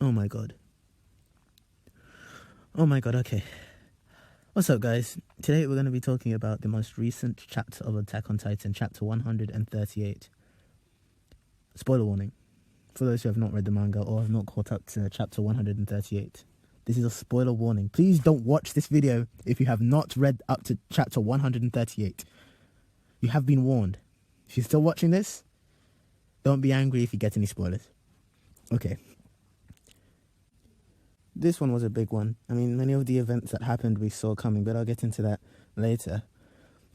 Oh my god. Oh my god, okay. What's up, guys? Today we're going to be talking about the most recent chapter of Attack on Titan, chapter 138. Spoiler warning. For those who have not read the manga or have not caught up to chapter 138. This is a spoiler warning. Please don't watch this video if you have not read up to chapter 138. You have been warned. If you're still watching this, don't be angry if you get any spoilers. Okay. This one was a big one. I mean, many of the events that happened we saw coming, but I'll get into that later.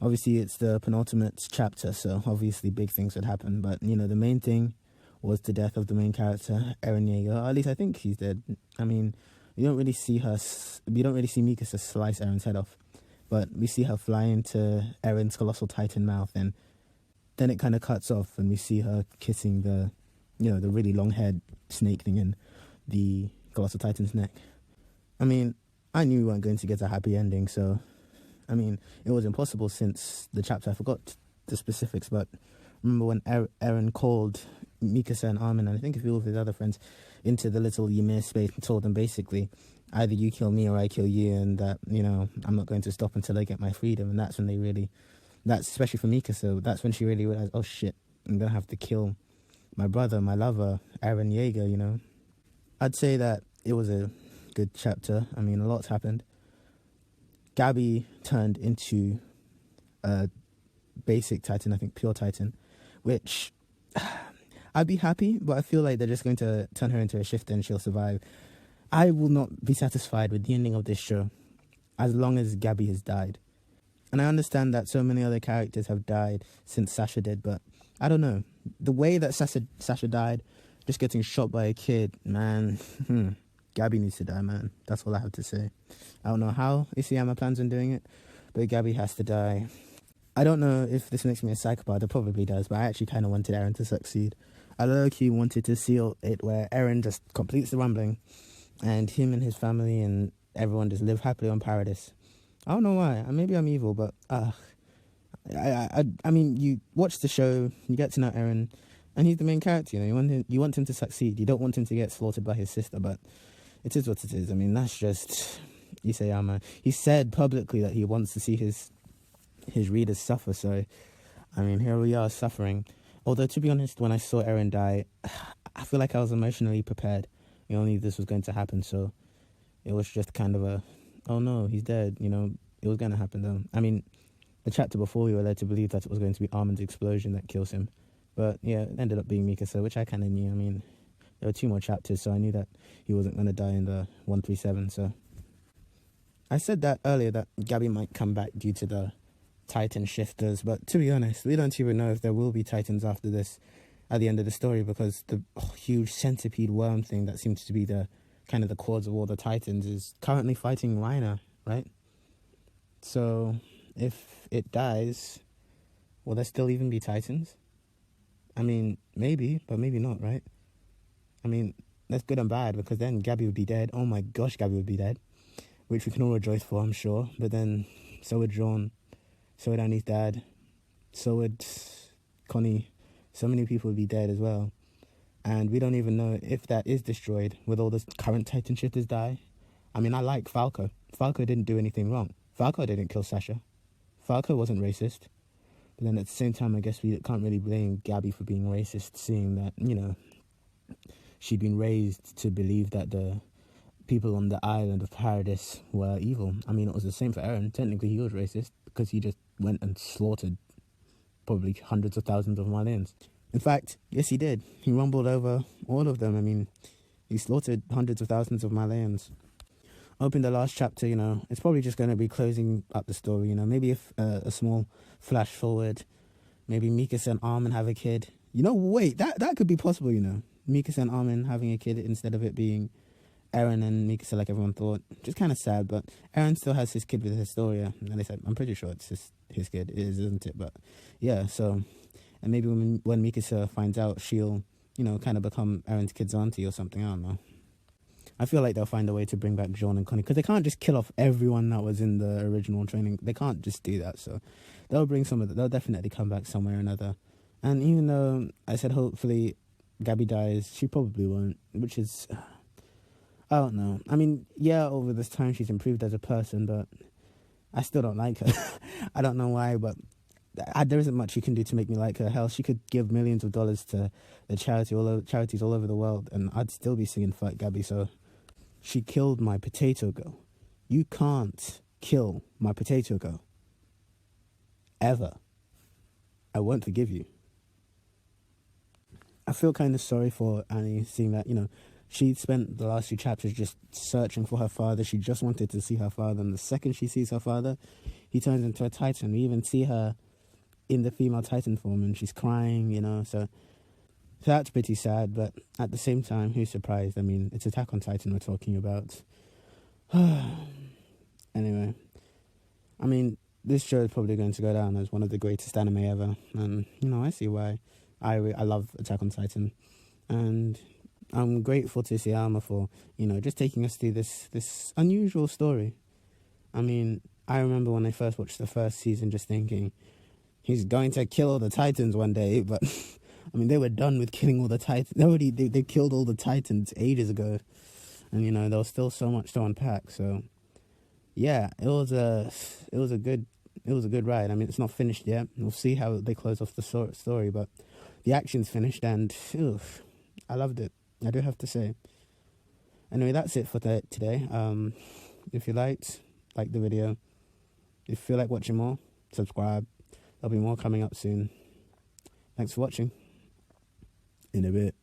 Obviously, it's the penultimate chapter, so obviously big things would happen. But, you know, the main thing was the death of the main character, Eren Yeager. Or at least I think he's dead. I mean, we don't really see Mikasa slice Eren's head off. But we see her fly into Eren's colossal titan mouth, and then it kind of cuts off, and we see her kissing the really long-haired snake thing in the Colossal Titan's neck. I mean, I knew we weren't going to get a happy ending, so, I mean, it was impossible since the chapter. I forgot the specifics, but remember when Eren called Mikasa and Armin, and I think a few of his other friends, into the little Ymir space and told them basically, either you kill me or I kill you, and that, you know, I'm not going to stop until I get my freedom. And that's when that's especially for Mikasa, that's when she really realized, oh shit, I'm going to have to kill my brother, my lover, Eren Yeager, you know. I'd say that it was a good chapter. I mean, a lot's happened. Gabi turned into a basic Titan, I think pure Titan, which I'd be happy, but I feel like they're just going to turn her into a shifter and she'll survive. I will not be satisfied with the ending of this show as long as Gabi has died. And I understand that so many other characters have died since Sasha did, but I don't know. The way that Sasha died, just getting shot by a kid, man. Gabi needs to die, man. That's all I have to say. I don't know how Isayama plans on doing it, but Gabi has to die. I don't know if this makes me a psychopath. It probably does, but I actually kind of wanted Eren to succeed. I low-key wanted to seal it where Eren just completes the rumbling, and him and his family and everyone just live happily on Paradise. I don't know why. Maybe I'm evil, but I mean, you watch the show, you get to know Eren, and he's the main character, you know. You want him to succeed. You don't want him to get slaughtered by his sister, but it is what it is. I mean, that's just Isayama. He said publicly that he wants to see his readers suffer, so, I mean, here we are suffering. Although, to be honest, when I saw Eren die, I feel like I was emotionally prepared. You know, I knew this was going to happen, so it was just kind of a, oh no, he's dead, you know. It was going to happen, though. I mean, the chapter before, we were led to believe that it was going to be Armin's explosion that kills him. But, yeah, it ended up being Mikasa, which I kind of knew. I mean, there were 2 more chapters, so I knew that he wasn't going to die in the 137, so. I said that earlier, that Gabi might come back due to the Titan shifters, but to be honest, we don't even know if there will be Titans after this, at the end of the story, because the huge centipede worm thing that seems to be the kind of the cause of all the Titans is currently fighting Reiner, right? So, if it dies, will there still even be Titans? I mean, maybe, but maybe not, right? I mean, that's good and bad, because then Gabi would be dead. Oh my gosh, Gabi would be dead, which we can all rejoice for, I'm sure. But then, so would Jean, so would Annie's dad, so would Connie. So many people would be dead as well. And we don't even know if that is destroyed, will all the current Titan shifters die? I mean, I like Falco. Falco didn't do anything wrong. Falco didn't kill Sasha. Falco wasn't racist. But then at the same time, I guess we can't really blame Gabi for being racist, seeing that, you know, she'd been raised to believe that the people on the island of Paradise were evil. I mean, it was the same for Eren. Technically, he was racist because he just went and slaughtered probably hundreds of thousands of Marleans. In fact, yes, he did. He rumbled over all of them. I mean, he slaughtered hundreds of thousands of Marleans. Open the last chapter, you know, it's probably just going to be closing up the story, you know, maybe if a small flash forward, maybe Mikasa and Armin have a kid. You know, wait, that could be possible, you know, Mikasa and Armin having a kid instead of it being Eren and Mikasa like everyone thought. Just kind of sad, but Eren still has his kid with Historia, and they said, I'm pretty sure it's his kid, it is, isn't it? But yeah, so, and maybe when Mikasa finds out, she'll, you know, kind of become Eren's kid's auntie or something, I don't know. I feel like they'll find a way to bring back Jean and Connie, because they can't just kill off everyone that was in the original training. They can't just do that, so they'll bring some of it. They'll definitely come back somewhere or another. And even though I said hopefully Gabi dies, she probably won't, which is I don't know. I mean, yeah, over this time she's improved as a person, but I still don't like her. I don't know why, but there isn't much you can do to make me like her. Hell, she could give millions of dollars to the charities all over the world, and I'd still be singing "Fuck Gabby." So she killed my potato girl. You can't kill my potato girl. Ever. I won't forgive you. I feel kind of sorry for Annie, seeing that, she spent the last few chapters just searching for her father. She just wanted to see her father, and the second she sees her father, he turns into a titan. We even see her in the female titan form, and she's crying, so that's pretty sad, but at the same time, who's surprised? I mean, it's Attack on Titan we're talking about. Anyway, I mean, this show is probably going to go down as one of the greatest anime ever, and, I see why. I love Attack on Titan, and I'm grateful to Siyama for, just taking us through this unusual story. I mean, I remember when I first watched the first season just thinking, he's going to kill all the Titans one day, but, I mean, they were done with killing all the Titans. They killed all the Titans ages ago, and, there was still so much to unpack, so, yeah, it was a good ride. I mean, it's not finished yet. We'll see how they close off the story, but the action's finished, and, I loved it. I do have to say. Anyway, that's it for today. If you like the video. If you feel like watching more, subscribe. There'll be more coming up soon. Thanks for watching. In a bit.